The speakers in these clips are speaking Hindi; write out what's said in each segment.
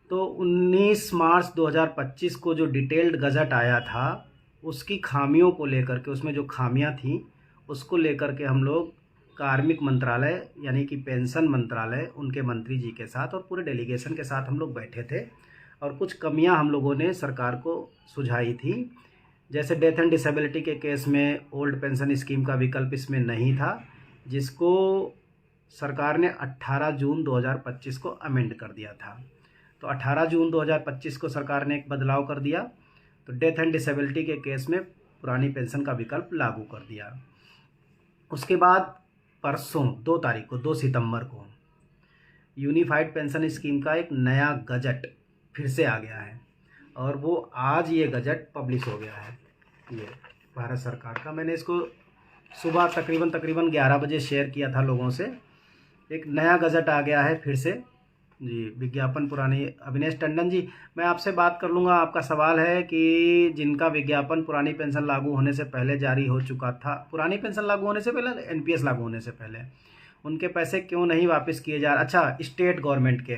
तो 19 मार्च 2025 को जो डिटेल्ड गज़ट आया था, उसकी खामियों को लेकर के, उसमें जो खामियां थी उसको लेकर के हम लोग कार्मिक मंत्रालय यानी कि पेंशन मंत्रालय, उनके मंत्री जी के साथ और पूरे डेलीगेशन के साथ हम लोग बैठे थे और कुछ कमियां हम लोगों ने सरकार को सुझाई थी। जैसे डेथ एंड डिसेबिलिटी के केस में ओल्ड पेंशन स्कीम का विकल्प इसमें नहीं था, जिसको सरकार ने 18 जून 2025 को अमेंड कर दिया था। तो 18 जून 2025 को सरकार ने एक बदलाव कर दिया, तो डेथ एंड डिसेबिलिटी के केस में पुरानी पेंशन का विकल्प लागू कर दिया। उसके बाद परसों 2 तारीख को 2 सितंबर को यूनिफाइड पेंशन स्कीम का एक नया गजट फिर से आ गया है और वो आज ये गजट पब्लिश हो गया है, ये भारत सरकार का। मैंने इसको सुबह तकरीबन 11 बजे शेयर किया था लोगों से। एक नया गजट आ गया है फिर से जी, विज्ञापन पुरानी। अविनेश टंडन जी, मैं आपसे बात कर लूँगा। आपका सवाल है कि जिनका विज्ञापन पुरानी पेंशन लागू होने से पहले जारी हो चुका था, पुरानी पेंशन लागू होने से पहले, एनपीएस लागू होने से पहले, उनके पैसे क्यों नहीं वापस किए जा रहे? अच्छा, स्टेट गवर्नमेंट के,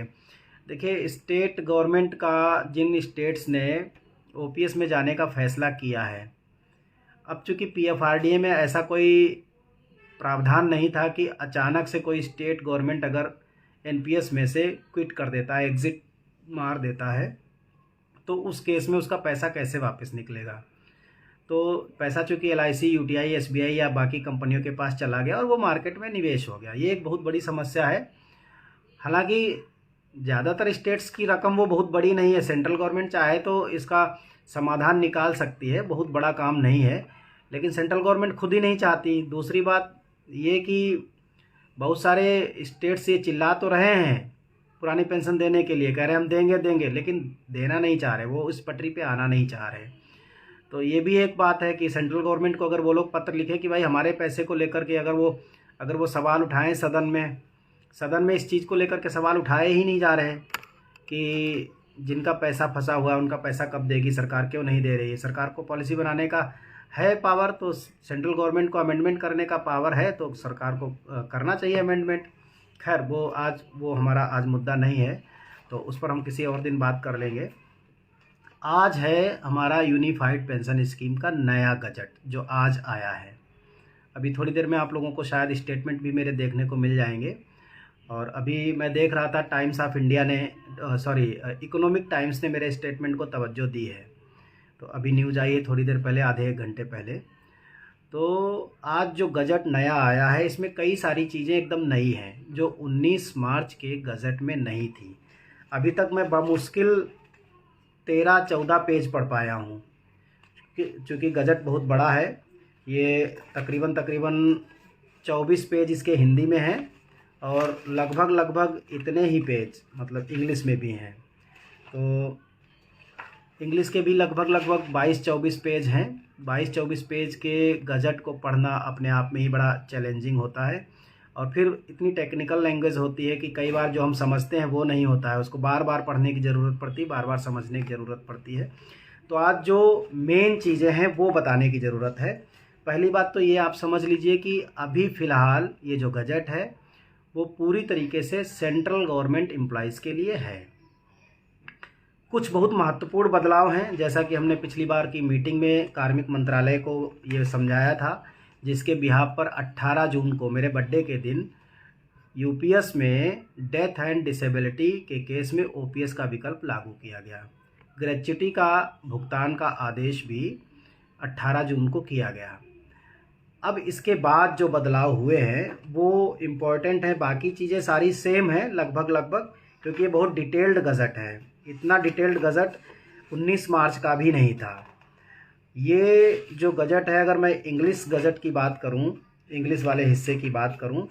देखिए स्टेट गवर्नमेंट का, जिन स्टेट्स ने ओपीएस में जाने का फैसला किया है, अब चूँकि पीएफआरडीए में ऐसा कोई प्रावधान नहीं था कि अचानक से कोई स्टेट गवर्नमेंट अगर एनपीएस में से क्विट कर देता है, एग्ज़िट मार देता है, तो उस केस में उसका पैसा कैसे वापस निकलेगा। तो पैसा चूँकि एलआईसी, यूटीआई, एसबीआई या बाकी कंपनियों के पास चला गया और वो मार्केट में निवेश हो गया। ये एक बहुत बड़ी समस्या है। हालांकि ज़्यादातर स्टेट्स की रकम वो बहुत बड़ी नहीं है, सेंट्रल गवर्नमेंट चाहे तो इसका समाधान निकाल सकती है, बहुत बड़ा काम नहीं है, लेकिन सेंट्रल गवर्नमेंट खुद ही नहीं चाहती। दूसरी बात ये कि बहुत सारे स्टेट्स ये चिल्ला तो रहे हैं पुरानी पेंशन देने के लिए, कह रहे हैं हम देंगे देंगे, लेकिन देना नहीं चाह रहे, वो इस पटरी पे आना नहीं चाह रहे। तो ये भी एक बात है कि सेंट्रल गवर्नमेंट को अगर वो लोग पत्र लिखे कि भाई हमारे पैसे को लेकर के अगर वो सवाल उठाएं सदन में इस चीज़ को लेकर के सवाल उठाए ही नहीं जा रहे कि जिनका पैसा फंसा हुआ है उनका पैसा कब देगी सरकार, क्यों नहीं दे रही है। सरकार को पॉलिसी बनाने का है पावर, तो सेंट्रल गवर्नमेंट को अमेंडमेंट करने का पावर है, तो सरकार को करना चाहिए अमेंडमेंट। खैर वो हमारा आज मुद्दा नहीं है, तो उस पर हम किसी और दिन बात कर लेंगे। आज है हमारा यूनिफाइड पेंशन स्कीम का नया गजट जो आज आया है। अभी थोड़ी देर में आप लोगों को शायद स्टेटमेंट भी मेरे देखने को मिल जाएंगे। और अभी मैं देख रहा था टाइम्स ऑफ इंडिया ने, इकोनॉमिक टाइम्स ने मेरे स्टेटमेंट को तवज्जो दी है। तो अभी न्यूज़ आई है थोड़ी देर पहले, आधे एक घंटे पहले। तो आज जो गजट नया आया है इसमें कई सारी चीज़ें एकदम नई हैं जो 19 मार्च के गजट में नहीं थी। अभी तक मैं बमुश्किल 13-14 पेज पढ़ पाया हूँ, क्योंकि गजट बहुत बड़ा है। ये तकरीबन 24 पेज इसके हिंदी में हैं और लगभग इतने ही पेज मतलब इंग्लिश में भी हैं। तो इंग्लिश के भी लगभग 22-24 पेज हैं। 22-24 पेज के गजट को पढ़ना अपने आप में ही बड़ा चैलेंजिंग होता है, और फिर इतनी टेक्निकल लैंग्वेज होती है कि कई बार जो हम समझते हैं वो नहीं होता है, उसको बार बार पढ़ने की ज़रूरत पड़ती है, बार बार समझने की ज़रूरत पड़ती है। तो आज जो मेन चीज़ें हैं वो बताने की ज़रूरत है। पहली बात तो ये आप समझ लीजिए कि अभी फ़िलहाल ये जो गजट है वो पूरी तरीके से सेंट्रल गवर्नमेंट एम्प्लॉइज़ के लिए है। कुछ बहुत महत्वपूर्ण बदलाव हैं, जैसा कि हमने पिछली बार की मीटिंग में कार्मिक मंत्रालय को ये समझाया था, जिसके बिहाफ पर 18 जून को मेरे बर्थडे के दिन यूपीएस में डेथ एंड डिसेबिलिटी के केस में ओपीएस का विकल्प लागू किया गया। ग्रेच्युटी का भुगतान का आदेश भी 18 जून को किया गया। अब इसके बाद जो बदलाव हुए हैं वो इम्पोर्टेंट है, बाकी चीज़ें सारी सेम हैं लगभग, क्योंकि ये बहुत डिटेल्ड गजट है। इतना डिटेल्ड गजट 19 मार्च का भी नहीं था। ये जो गजट है, अगर मैं इंग्लिश गजट की बात करूं, इंग्लिश वाले हिस्से की बात करूं,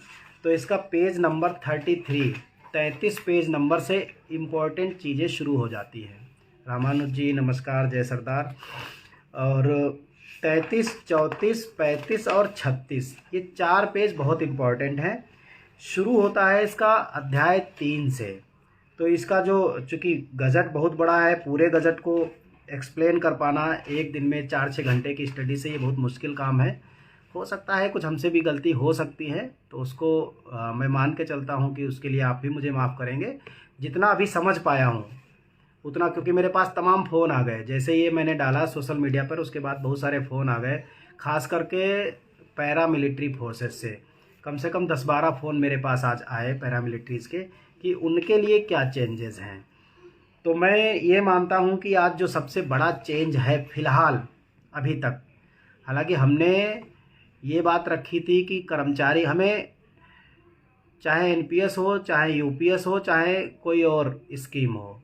तो इसका पेज नंबर 33 पेज नंबर से इम्पोर्टेंट चीज़ें शुरू हो जाती हैं। रामानुज जी नमस्कार, जय सरदार। और 33, 34, 35 और 36 ये 4 पेज बहुत इम्पोर्टेंट हैं। शुरू होता है इसका अध्याय 3 से। तो इसका जो, चूँकि गजट बहुत बड़ा है, पूरे गजट को एक्सप्लेन कर पाना एक दिन में 4-6 घंटे की स्टडी से ये बहुत मुश्किल काम है। हो सकता है कुछ हमसे भी गलती हो सकती है, तो उसको मैं मान के चलता हूँ कि उसके लिए आप भी मुझे माफ़ करेंगे। जितना अभी समझ पाया हूँ उतना, क्योंकि मेरे पास तमाम फ़ोन आ गए जैसे ये मैंने डाला सोशल मीडिया पर, उसके बाद बहुत सारे फ़ोन आ गए, ख़ास करके पैरा मिलिट्री फोर्सेस से कम 10-12 फ़ोन मेरे पास आज आए पैरामिलिट्रीज़ के, कि उनके लिए क्या चेंजेस हैं। तो मैं ये मानता हूँ कि आज जो सबसे बड़ा चेंज है फ़िलहाल अभी तक, हालांकि हमने ये बात रखी थी कि कर्मचारी, हमें चाहे एनपीएस हो, चाहे यूपीएस हो, चाहे कोई और स्कीम हो,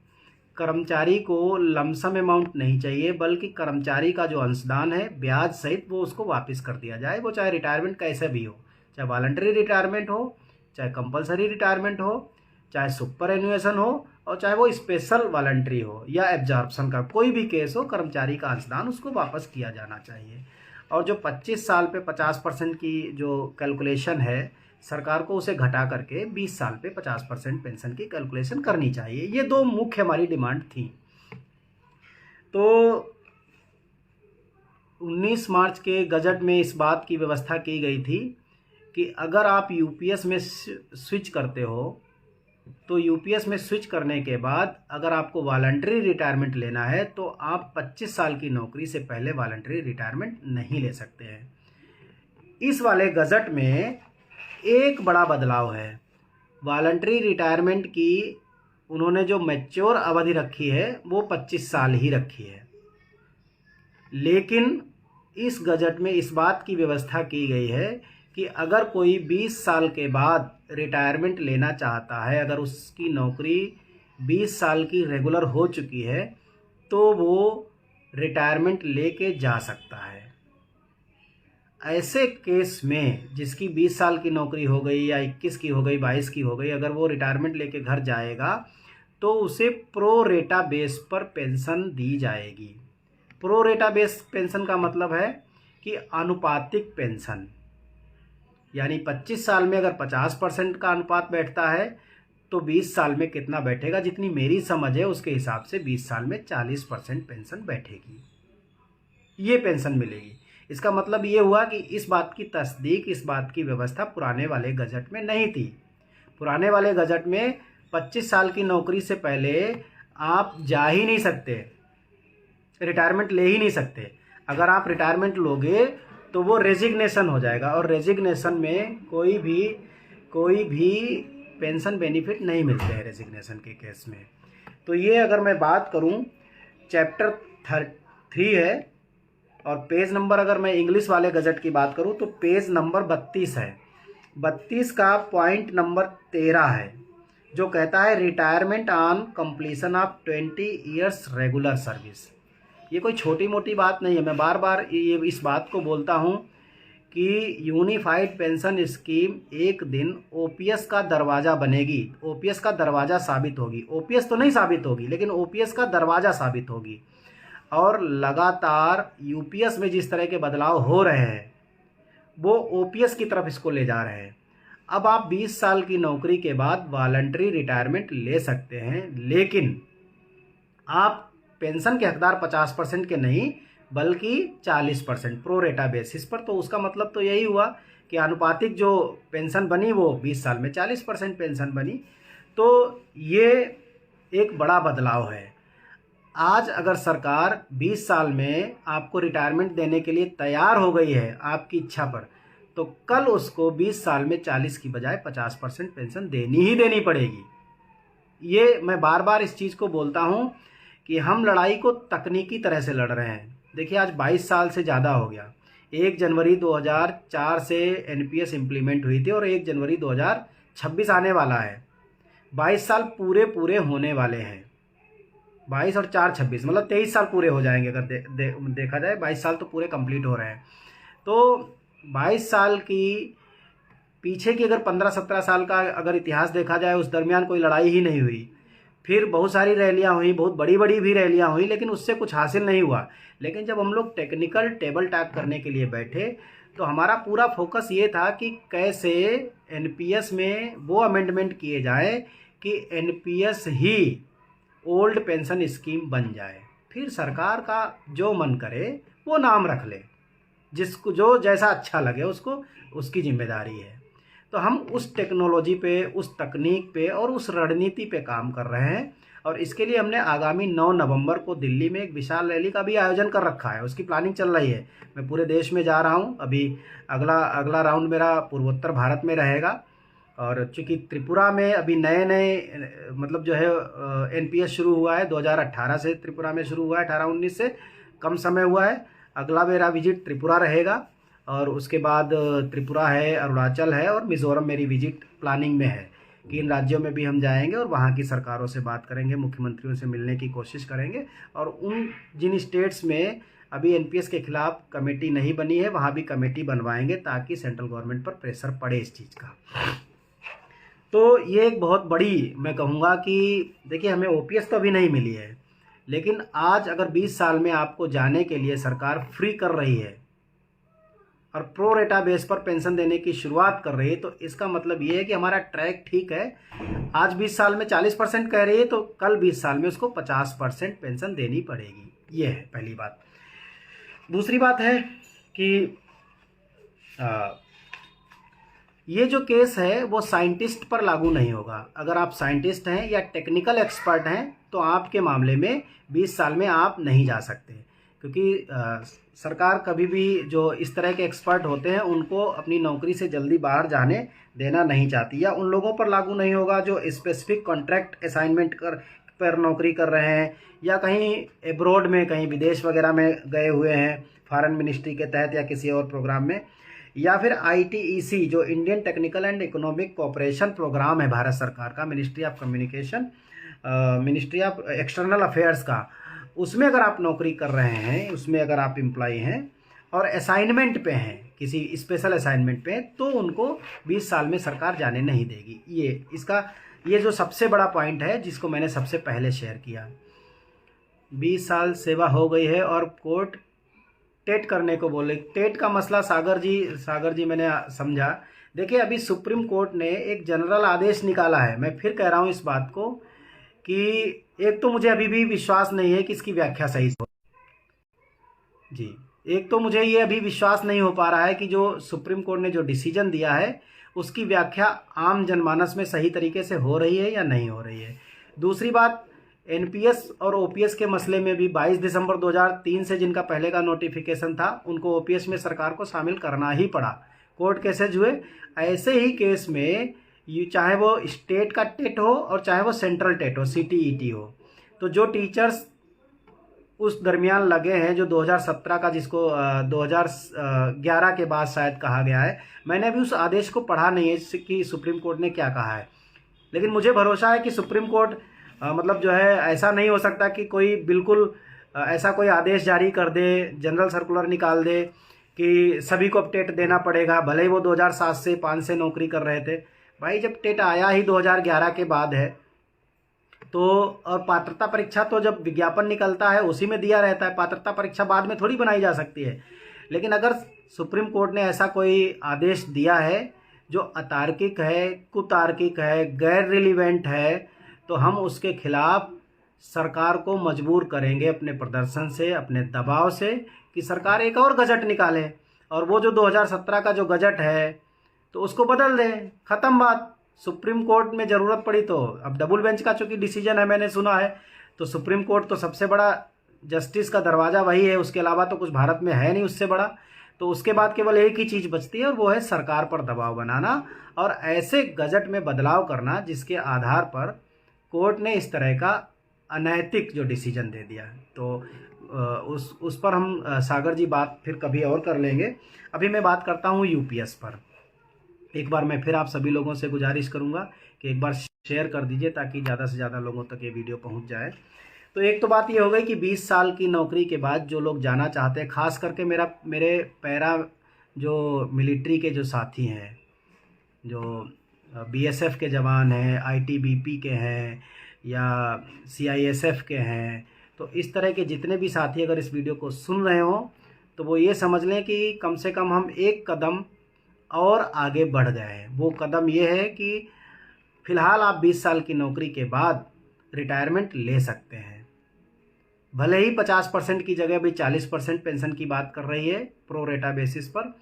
कर्मचारी को लमसम अमाउंट नहीं चाहिए, बल्कि कर्मचारी का जो अंशदान है ब्याज सहित वो उसको वापस कर दिया जाए। वो चाहे रिटायरमेंट कैसे भी हो, चाहे वॉलंटरी रिटायरमेंट हो, चाहे कंपलसरी रिटायरमेंट हो, चाहे सुपर एन्युएशन हो, और चाहे वो स्पेशल वॉलंटरी हो या एब्जॉर्प्शन का कोई भी केस हो, कर्मचारी का अंशदान उसको वापस किया जाना चाहिए। और जो 25 साल पे 50% की जो कैलकुलेशन है, सरकार को उसे घटा करके 20 साल पे 50% पेंशन की कैलकुलेशन करनी चाहिए। ये दो मुख्य हमारी डिमांड थी। तो 19 मार्च के गजट में इस बात की व्यवस्था की गई थी कि अगर आप यूपीएस में स्विच करते हो, तो यूपीएस में स्विच करने के बाद अगर आपको वॉलंटरी रिटायरमेंट लेना है तो आप 25 साल की नौकरी से पहले वॉलंटरी रिटायरमेंट नहीं ले सकते हैं। इस वाले गजट में एक बड़ा बदलाव है। वॉलंटरी रिटायरमेंट की उन्होंने जो मैच्योर अवधि रखी है वो 25 साल ही रखी है, लेकिन इस गजट में इस बात की व्यवस्था की गई है कि अगर कोई 20 साल के बाद रिटायरमेंट लेना चाहता है, अगर उसकी नौकरी 20 साल की रेगुलर हो चुकी है, तो वो रिटायरमेंट लेके जा सकता है। ऐसे केस में जिसकी 20 साल की नौकरी हो गई या 21 की हो गई, 22 की हो गई, अगर वो रिटायरमेंट लेके घर जाएगा तो उसे प्रो रेटा बेस पर पेंशन दी जाएगी। प्रो रेटा बेस पेंशन का मतलब है कि आनुपातिक पेंशन, यानी 25 साल में अगर 50% का अनुपात बैठता है तो 20 साल में कितना बैठेगा, जितनी मेरी समझ है उसके हिसाब से 20 साल में 40% पेंशन बैठेगी, ये पेंशन मिलेगी। इसका मतलब ये हुआ कि इस बात की तस्दीक, इस बात की व्यवस्था पुराने वाले गजट में नहीं थी। पुराने वाले गजट में 25 साल की नौकरी से पहले आप जा ही नहीं सकते, रिटायरमेंट ले ही नहीं सकते। अगर आप रिटायरमेंट लोगे तो वो रेजिग्नेशन हो जाएगा, और रेजिग्नेशन में कोई भी पेंशन बेनिफिट नहीं मिलते हैं रेजिग्नेशन के केस में। तो ये अगर मैं बात करूं, चैप्टर 3 है, और पेज नंबर अगर मैं इंग्लिश वाले गजट की बात करूं तो पेज नंबर 32 है। 32 का पॉइंट नंबर 13 है, जो कहता है retirement on completion of 20 years regular service. ये कोई छोटी मोटी बात नहीं है। मैं बार बार ये इस बात को बोलता हूँ कि यूनिफाइड पेंशन स्कीम एक दिन ओपीएस का दरवाज़ा बनेगी, ओपीएस का दरवाज़ा साबित होगी। ओपीएस तो नहीं साबित होगी, लेकिन ओपीएस का दरवाज़ा साबित होगी। और लगातार यूपीएस में जिस तरह के बदलाव हो रहे हैं वो ओपीएस की तरफ इसको ले जा रहे हैं। अब आप 20 साल की नौकरी के बाद वॉलंटरी रिटायरमेंट ले सकते हैं, लेकिन आप पेंशन के हकदार 50% के नहीं बल्कि 40% प्रो रेटा बेसिस पर। तो उसका मतलब तो यही हुआ कि आनुपातिक जो पेंशन बनी वो 20 साल में 40% पेंशन बनी। तो ये एक बड़ा बदलाव है। आज अगर सरकार 20 साल में आपको रिटायरमेंट देने के लिए तैयार हो गई है आपकी इच्छा पर, तो कल उसको 20 साल में 40 की बजाय 50% पेंशन देनी ही देनी पड़ेगी। ये मैं बार बार इस चीज़ को बोलता हूँ कि हम लड़ाई को तकनीकी तरह से लड़ रहे हैं। देखिए आज 22 साल से ज़्यादा हो गया। 1 जनवरी 2004 से एनपीएस इम्प्लीमेंट हुई थी और 1 जनवरी 2026 आने वाला है। 22 साल पूरे होने वाले हैं। 22 और 4 26 मतलब 23 साल पूरे हो जाएंगे। अगर देखा जाए 22 साल तो पूरे कंप्लीट हो रहे हैं। तो 22 साल की पीछे की अगर 15-17 साल का अगर इतिहास देखा जाए, उस दरमियान कोई लड़ाई ही नहीं हुई। फिर बहुत सारी रैलियां हुई, बहुत बड़ी बड़ी भी रैलियां हुई, लेकिन उससे कुछ हासिल नहीं हुआ। लेकिन जब हम लोग टेक्निकल टेबल टॉक करने के लिए बैठे तो हमारा पूरा फोकस ये था कि कैसे एनपीएस में वो अमेंडमेंट किए जाए कि एनपीएस ही ओल्ड पेंशन स्कीम बन जाए। फिर सरकार का जो मन करे वो नाम रख ले, जिसको जो जैसा अच्छा लगे उसको, उसकी जिम्मेदारी है। तो हम उस टेक्नोलॉजी पे, उस तकनीक पे और उस रणनीति पे काम कर रहे हैं। और इसके लिए हमने आगामी 9 नवंबर को दिल्ली में एक विशाल रैली का भी आयोजन कर रखा है, उसकी प्लानिंग चल रही है। मैं पूरे देश में जा रहा हूँ। अभी अगला अगला राउंड मेरा पूर्वोत्तर भारत में रहेगा। और चूँकि त्रिपुरा में अभी नए नए मतलब जो है एनपीएस शुरू हुआ है, 2018 से त्रिपुरा में शुरू हुआ है, 18-19 से कम समय हुआ है। अगला मेरा विजिट त्रिपुरा रहेगा और उसके बाद त्रिपुरा है, अरुणाचल है और मिज़ोरम मेरी विजिट प्लानिंग में है कि इन राज्यों में भी हम जाएंगे और वहाँ की सरकारों से बात करेंगे, मुख्यमंत्रियों से मिलने की कोशिश करेंगे। और उन जिन स्टेट्स में अभी एनपीएस के खिलाफ कमेटी नहीं बनी है वहाँ भी कमेटी बनवाएंगे ताकि सेंट्रल गवर्नमेंट पर प्रेशर पड़े इस चीज़ का। तो ये एक बहुत बड़ी, मैं कहूँगा कि देखिए हमें ओपीएस तो अभी नहीं मिली है, लेकिन आज अगर 20 साल में आपको जाने के लिए सरकार फ्री कर रही है और प्रो रेटा बेस पर पेंशन देने की शुरुआत कर रही है, तो इसका मतलब ये है कि हमारा ट्रैक ठीक है। आज 20 साल में 40% कह रही है, तो कल 20 साल में उसको 50% पेंशन देनी पड़ेगी। ये है पहली बात। दूसरी बात है कि ये जो केस है वो साइंटिस्ट पर लागू नहीं होगा। अगर आप साइंटिस्ट हैं या टेक्निकल एक्सपर्ट हैं तो आपके मामले में 20 साल में आप नहीं जा सकते, क्योंकि सरकार कभी भी जो इस तरह के एक्सपर्ट होते हैं उनको अपनी नौकरी से जल्दी बाहर जाने देना नहीं चाहती, या उन लोगों पर लागू नहीं होगा जो स्पेसिफिक कॉन्ट्रैक्ट असाइनमेंट पर नौकरी कर रहे हैं या कहीं एब्रॉड में, कहीं विदेश वगैरह में गए हुए हैं फॉरेन मिनिस्ट्री के तहत या किसी और प्रोग्राम में, या फिर ITEC जो Indian technical and economic cooperation programme है भारत सरकार का, ministry of communication, ministry of external affairs का, उसमें अगर आप नौकरी कर रहे हैं, उसमें अगर आप एम्प्लॉय हैं और असाइनमेंट पे हैं, किसी स्पेशल असाइनमेंट पे, तो उनको 20 साल में सरकार जाने नहीं देगी। ये जो सबसे बड़ा पॉइंट है जिसको मैंने सबसे पहले शेयर किया। 20 साल सेवा हो गई है और कोर्ट टेट करने को बोले। टेट का मसला सागर जी मैंने समझा। देखिए अभी सुप्रीम कोर्ट ने एक जनरल आदेश निकाला है। मैं फिर कह रहा हूँ इस बात को कि एक तो मुझे अभी भी विश्वास नहीं है कि इसकी व्याख्या सही हो जी। एक तो मुझे ये अभी विश्वास नहीं हो पा रहा है कि जो सुप्रीम कोर्ट ने जो डिसीजन दिया है उसकी व्याख्या आम जनमानस में सही तरीके से हो रही है या नहीं हो रही है। दूसरी बात, एनपीएस और ओपीएस के मसले में भी 22 दिसंबर 2003 से जिनका पहले का नोटिफिकेशन था उनको ओपीएस में सरकार को शामिल करना ही पड़ा। कोर्ट केसेज हुए। ऐसे ही केस में चाहे वो स्टेट का टेट हो और चाहे वो सेंट्रल टेट हो, सीटीईटी हो, तो जो टीचर्स उस दरमियान लगे हैं, जो 2017 का, जिसको 2011 के बाद शायद कहा गया है, मैंने अभी उस आदेश को पढ़ा नहीं है कि सुप्रीम कोर्ट ने क्या कहा है, लेकिन मुझे भरोसा है कि सुप्रीम कोर्ट मतलब जो है, ऐसा नहीं हो सकता कि कोई बिल्कुल ऐसा कोई आदेश जारी कर दे, जनरल सर्कुलर निकाल दे कि सभी को अब टेट देना पड़ेगा, भले ही वो 2007 से 5 से नौकरी कर रहे थे। भाई जब टेट आया ही 2011 के बाद है तो, और पात्रता परीक्षा तो जब विज्ञापन निकलता है उसी में दिया रहता है, पात्रता परीक्षा बाद में थोड़ी बनाई जा सकती है। लेकिन अगर सुप्रीम कोर्ट ने ऐसा कोई आदेश दिया है जो अतार्किक है, कुतार्किक है, गैर रिलीवेंट है, तो हम उसके खिलाफ सरकार को मजबूर करेंगे अपने प्रदर्शन से, अपने दबाव से, कि सरकार एक और गजट निकाले और वो जो 2017 का जो गजट है तो उसको बदल दें, ख़त्म बात। सुप्रीम कोर्ट में ज़रूरत पड़ी तो, अब डबल बेंच का चूँकि डिसीजन है मैंने सुना है, तो सुप्रीम कोर्ट तो सबसे बड़ा जस्टिस का दरवाज़ा वही है, उसके अलावा तो कुछ भारत में है नहीं उससे बड़ा। तो उसके बाद केवल एक ही चीज़ बचती है और वो है सरकार पर दबाव बनाना और ऐसे गजट में बदलाव करना जिसके आधार पर कोर्ट ने इस तरह का अनैतिक जो डिसीजन दे दिया है। तो उस पर हम सागर जी बात फिर कभी और कर लेंगे। अभी मैं बात करता हूँ यूपीएस पर। एक बार मैं फिर आप सभी लोगों से गुजारिश करूँगा कि एक बार शेयर कर दीजिए ताकि ज़्यादा से ज़्यादा लोगों तक ये वीडियो पहुँच जाए। तो एक तो बात ये हो गई कि 20 साल की नौकरी के बाद जो लोग जाना चाहते हैं, ख़ास करके मेरे पैरा जो मिलिट्री के जो साथी हैं, जो बीएसएफ के जवान हैं, आईटीबीपी के हैं या सीआईएसएफ के हैं, तो इस तरह के जितने भी साथी अगर इस वीडियो को सुन रहे हो तो वो ये समझ लें कि कम से कम हम एक कदम और आगे बढ़ गए हैं। वो कदम ये है कि फ़िलहाल आप 20 साल की नौकरी के बाद रिटायरमेंट ले सकते हैं। भले ही 50% की जगह भी 40% पेंशन की बात कर रही है प्रो रेटा बेसिस पर।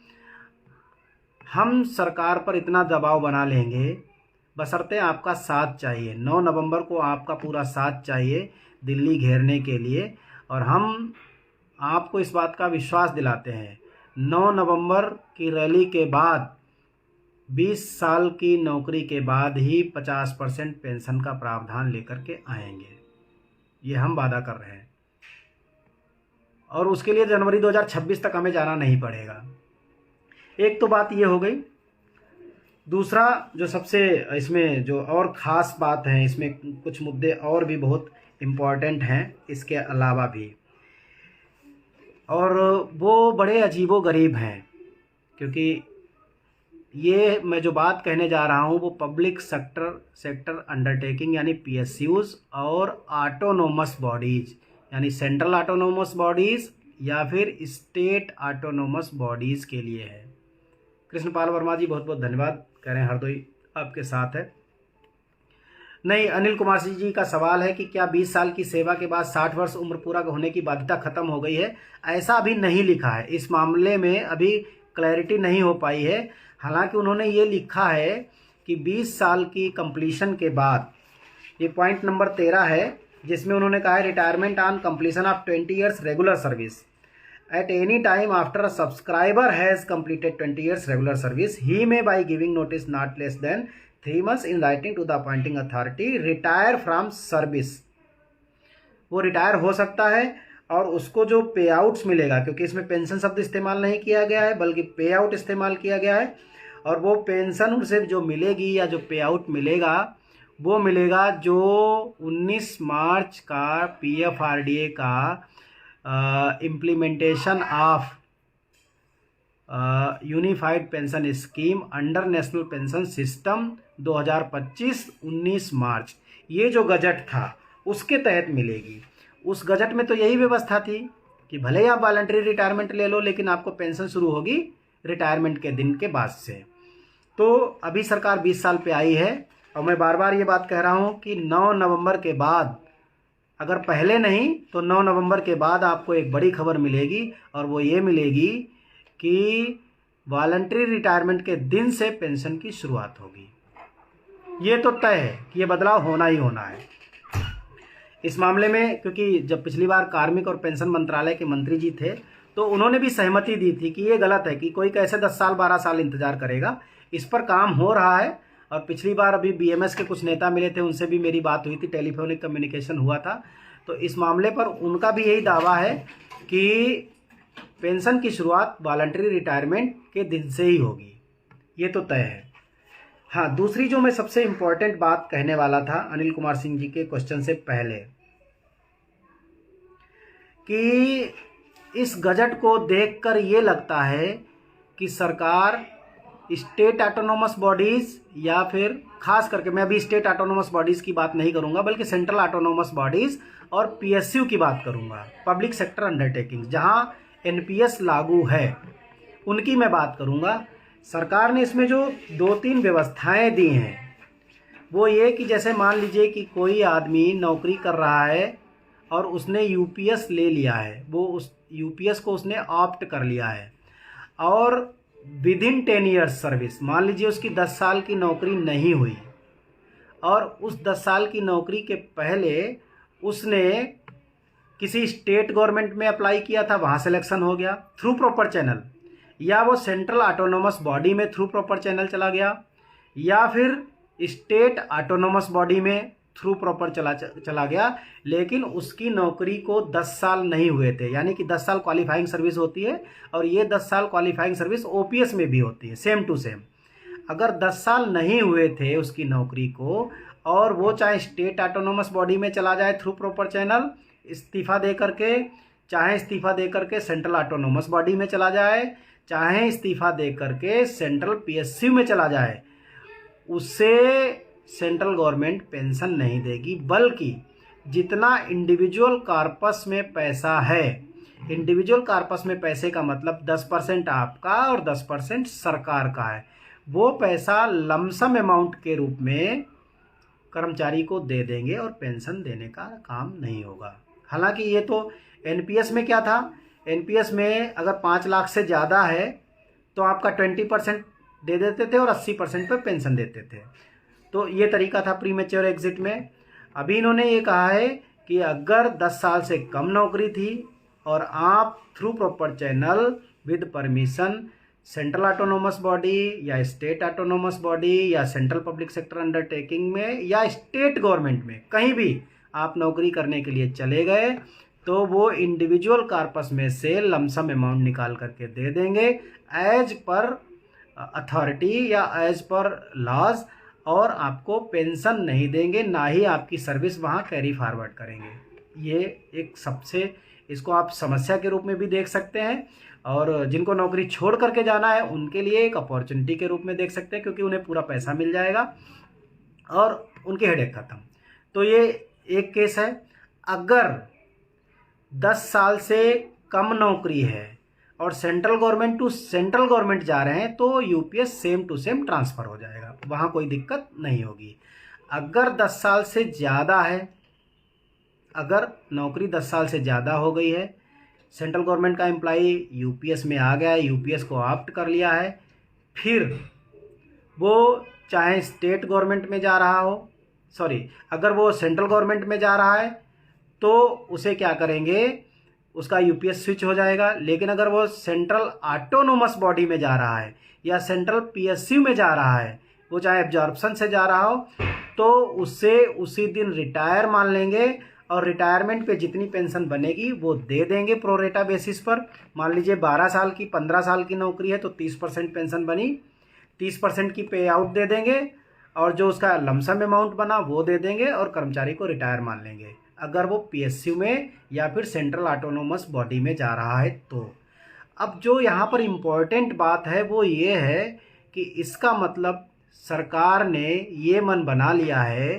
हम सरकार पर इतना दबाव बना लेंगे, बशर्ते आपका साथ चाहिए। 9 नवंबर को आपका पूरा साथ चाहिए दिल्ली घेरने के लिए, और हम आपको इस बात का विश्वास दिलाते हैं 9 नवंबर की रैली के बाद 20 साल की नौकरी के बाद ही 50% पेंशन का प्रावधान लेकर के आएंगे, ये हम वादा कर रहे हैं। और उसके लिए जनवरी 2026 तक हमें जाना नहीं पड़ेगा। एक तो बात ये हो गई। दूसरा जो सबसे इसमें जो और ख़ास बात है, इसमें कुछ मुद्दे और भी बहुत इम्पॉर्टेंट हैं इसके अलावा भी, और वो बड़े अजीबोगरीब हैं, क्योंकि ये मैं जो बात कहने जा रहा हूँ वो पब्लिक सेक्टर अंडरटेकिंग यानी PSUs और ऑटोनोमस बॉडीज़ यानी सेंट्रल ऑटोनोमस बॉडीज़ या फिर स्टेट ऑटोनोमस बॉडीज़ के लिए है। कृष्णपाल वर्मा जी बहुत बहुत धन्यवाद, कह रहे हैं हरदोई आपके साथ है। नहीं, अनिल कुमार सिंह जी का सवाल है कि क्या 20 साल की सेवा के बाद 60 वर्ष उम्र पूरा होने की बाध्यता खत्म हो गई है? ऐसा अभी नहीं लिखा है, इस मामले में अभी क्लैरिटी नहीं हो पाई है। हालांकि उन्होंने ये लिखा है कि 20 साल की कंप्लीशन के बाद, ये पॉइंट नंबर 13 है, जिसमें उन्होंने कहा है retirement on completion of 20 years regular service at any time after a subscriber has completed 20 years regular service, he may by giving notice not less than 3 months in writing to the appointing authority retire from service। वो रिटायर हो सकता है और उसको जो पे आउट्स मिलेगा, क्योंकि इसमें पेंशन शब्द इस्तेमाल नहीं किया गया है बल्कि पे आउट इस्तेमाल किया गया है, और वो पेंशन उसे जो मिलेगी या जो पे आउट मिलेगा वो मिलेगा जो 19 मार्च का PFRDA का implementation of unified pension scheme under national pension system 2025 19 मार्च, ये जो गजट था उसके तहत मिलेगी। उस गजट में तो यही व्यवस्था थी कि भले ही आप वॉलंटरी रिटायरमेंट ले लो लेकिन आपको पेंशन शुरू होगी रिटायरमेंट के दिन के बाद से। तो अभी सरकार 20 साल पे आई है, और मैं बार बार ये बात कह रहा हूँ कि 9 नवंबर के बाद, अगर पहले नहीं तो 9 नवंबर के बाद आपको एक बड़ी खबर मिलेगी, और वो ये मिलेगी कि वॉलंटरी रिटायरमेंट के दिन से पेंशन की शुरुआत होगी। ये तो तय है कि ये बदलाव होना ही होना है इस मामले में, क्योंकि जब पिछली बार कार्मिक और पेंशन मंत्रालय के मंत्री जी थे तो उन्होंने भी सहमति दी थी कि ये गलत है कि कोई कैसे 10 साल 12 साल इंतजार करेगा। इस पर काम हो रहा है, और पिछली बार अभी BMS के कुछ नेता मिले थे, उनसे भी मेरी बात हुई थी, टेलीफोनिक कम्युनिकेशन हुआ था, तो इस मामले पर उनका भी यही दावा है कि पेंशन की शुरुआत वॉलंटरी रिटायरमेंट के दिन से ही होगी, ये तो तय है। हाँ, दूसरी जो मैं सबसे इम्पोर्टेंट बात कहने वाला था अनिल कुमार सिंह जी के क्वेश्चन से पहले, कि इस गजट को देखकर ये लगता है कि सरकार स्टेट ऑटोनोमस बॉडीज़ या फिर खास करके, मैं अभी स्टेट ऑटोनोमस बॉडीज़ की बात नहीं करूंगा बल्कि सेंट्रल ऑटोनोमस बॉडीज़ और PSU की बात करूंगा, पब्लिक सेक्टर अंडरटेकिंग जहां NPS लागू है उनकी मैं बात करूंगा। सरकार ने इसमें जो 2-3 व्यवस्थाएं दी हैं वो ये कि जैसे मान लीजिए कि कोई आदमी नौकरी कर रहा है और उसने UPS ले लिया है, वो उस UPS को उसने ऑप्ट कर लिया है, और विद इन 10 ईयर्स सर्विस, मान लीजिए उसकी 10 साल की नौकरी नहीं हुई और उस 10 साल की नौकरी के पहले उसने किसी स्टेट गवर्नमेंट में अप्लाई किया था, वहाँ सिलेक्शन हो गया थ्रू प्रॉपर चैनल, या वो सेंट्रल ऑटोनोमस बॉडी में थ्रू प्रॉपर चैनल चला गया, या फिर स्टेट ऑटोनोमस बॉडी में थ्रू प्रॉपर चला गया, लेकिन उसकी नौकरी को 10 साल नहीं हुए थे, यानी कि 10 साल क्वालिफाइंग सर्विस होती है और ये 10 साल क्वालिफाइंग सर्विस OPS में भी होती है, सेम टू सेम। अगर 10 साल नहीं हुए थे उसकी नौकरी को, और वो चाहे स्टेट ऑटोनोमस बॉडी में चला जाए थ्रू प्रॉपर चैनल इस्तीफ़ा दे करके, चाहे इस्तीफ़ा दे करके सेंट्रल ऑटोनोमस बॉडी में चला जाए, चाहे इस्तीफ़ा दे करके सेंट्रल PSU में चला जाए, उससे सेंट्रल गवर्नमेंट पेंशन नहीं देगी, बल्कि जितना इंडिविजुअल कॉर्पस में पैसा है, इंडिविजुअल कॉर्पस में पैसे का मतलब 10% आपका और 10% सरकार का है, वो पैसा लमसम अमाउंट के रूप में कर्मचारी को दे देंगे और पेंशन देने का काम नहीं होगा। हालांकि ये तो NPS में क्या था, NPS में अगर 5 लाख से ज़्यादा है तो आपका 20% दे देते थे और 80% पे पेंशन देते थे। तो ये तरीका था प्रीमेच्योर एग्जिट में। अभी इन्होंने ये कहा है कि अगर 10 साल से कम नौकरी थी और आप through proper channel with permission central autonomous body या स्टेट ऑटोनोमस बॉडी या सेंट्रल पब्लिक सेक्टर अंडरटेकिंग में या स्टेट गवर्नमेंट में कहीं भी आप नौकरी करने के लिए चले गए, तो वो इंडिविजुअल कॉर्पस में से लमसम अमाउंट निकाल करके दे देंगे एज पर अथॉरिटी या एज पर लॉज, और आपको पेंशन नहीं देंगे, ना ही आपकी सर्विस वहाँ कैरी फॉरवर्ड करेंगे। ये एक सबसे, इसको आप समस्या के रूप में भी देख सकते हैं, और जिनको नौकरी छोड़ करके जाना है उनके लिए एक अपॉर्चुनिटी के रूप में देख सकते हैं, क्योंकि उन्हें पूरा पैसा मिल जाएगा और उनकी हेडेक खत्म। तो ये एक केस है। अगर 10 साल से कम नौकरी है और central government to central government जा रहे हैं, तो UPS same to same transfer हो जाएगा, वहाँ कोई दिक्कत नहीं होगी। अगर 10 साल से ज़्यादा है, अगर नौकरी 10 साल से ज़्यादा हो गई है, सेंट्रल गवर्नमेंट का एम्प्लॉई यूपीएस में आ गया है, यूपीएस को ऑप्ट कर लिया है, फिर वो चाहे स्टेट गवर्नमेंट में जा रहा हो, अगर वो सेंट्रल गवर्नमेंट में जा रहा है तो उसे क्या करेंगे, उसका यूपीएस स्विच हो जाएगा। लेकिन अगर वो सेंट्रल ऑटोनोमस बॉडी में जा रहा है या सेंट्रल पीएसयू में जा रहा है, वो चाहे एब्जॉर्प्शन से जा रहा हो, तो उससे उसी दिन रिटायर मान लेंगे और रिटायरमेंट पे जितनी पेंशन बनेगी वो दे देंगे प्रोरेटा बेसिस पर। मान लीजिए 12 साल की 15 साल की नौकरी है तो 30% पेंशन बनी, 30% की पे आउट दे देंगे, और जो उसका लमसम अमाउंट बना वो दे देंगे और कर्मचारी को रिटायर मान लेंगे, अगर वो पीएसयू में या फिर सेंट्रल ऑटोनोमस बॉडी में जा रहा है तो। अब जो यहाँ पर इम्पोर्टेंट बात है वो ये है कि इसका मतलब सरकार ने ये मन बना लिया है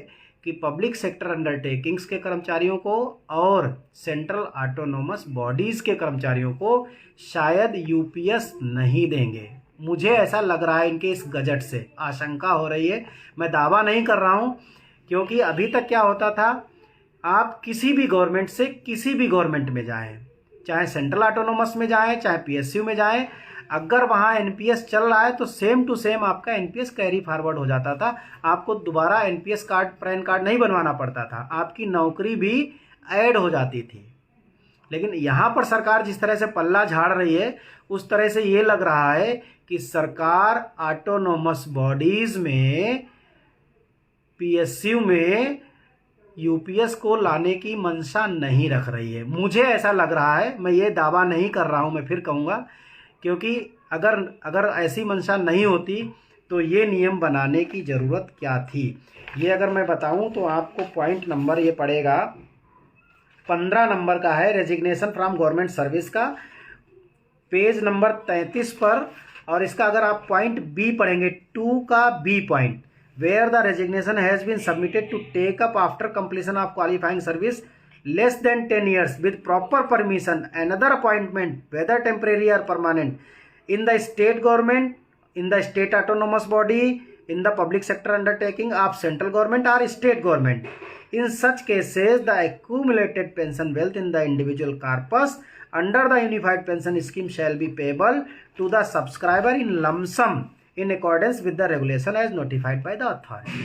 कि पब्लिक सेक्टर अंडरटेकिंग्स के कर्मचारियों को और सेंट्रल ऑटोनोमस बॉडीज़ के कर्मचारियों को शायद यूपीएस नहीं देंगे। मुझे ऐसा लग रहा है, इनके इस गजट से आशंका हो रही है, मैं दावा नहीं कर रहा हूँ, क्योंकि अभी तक क्या होता था, आप किसी भी गवर्नमेंट से किसी भी गवर्नमेंट में जाएं, चाहे सेंट्रल ऑटोनोमस में जाएं चाहे पीएसयू में जाएं, अगर वहाँ एनपीएस चल रहा है तो सेम टू सेम आपका एनपीएस कैरी फॉरवर्ड हो जाता था, आपको दोबारा एनपीएस कार्ड पैन कार्ड नहीं बनवाना पड़ता था, आपकी नौकरी भी ऐड हो जाती थी। लेकिन यहाँ पर सरकार जिस तरह से पल्ला झाड़ रही है, उस तरह से ये लग रहा है कि सरकार ऑटोनोमस बॉडीज़ में पीएसयू में यूपीएस को लाने की मंशा नहीं रख रही है, मुझे ऐसा लग रहा है। मैं ये दावा नहीं कर रहा हूँ, मैं फिर कहूँगा, क्योंकि अगर ऐसी मंशा नहीं होती तो ये नियम बनाने की ज़रूरत क्या थी। ये अगर मैं बताऊँ तो आपको पॉइंट नंबर ये पड़ेगा 15 नंबर का है, रेजिग्नेशन फ्रॉम गवर्नमेंट सर्विस का, पेज नंबर 33 पर, और इसका अगर आप पॉइंट बी पढ़ेंगे, 2 का B point, where the resignation has been submitted to take up after completion of qualifying service less than 10 years with proper permission another appointment whether temporary or permanent in the state government, in the state autonomous body, in the public sector undertaking of central government or state government. In such cases the accumulated pension wealth in the individual corpus under the unified pension scheme shall be payable to the subscriber in lump sum in accordance with the regulation as notified by the authority.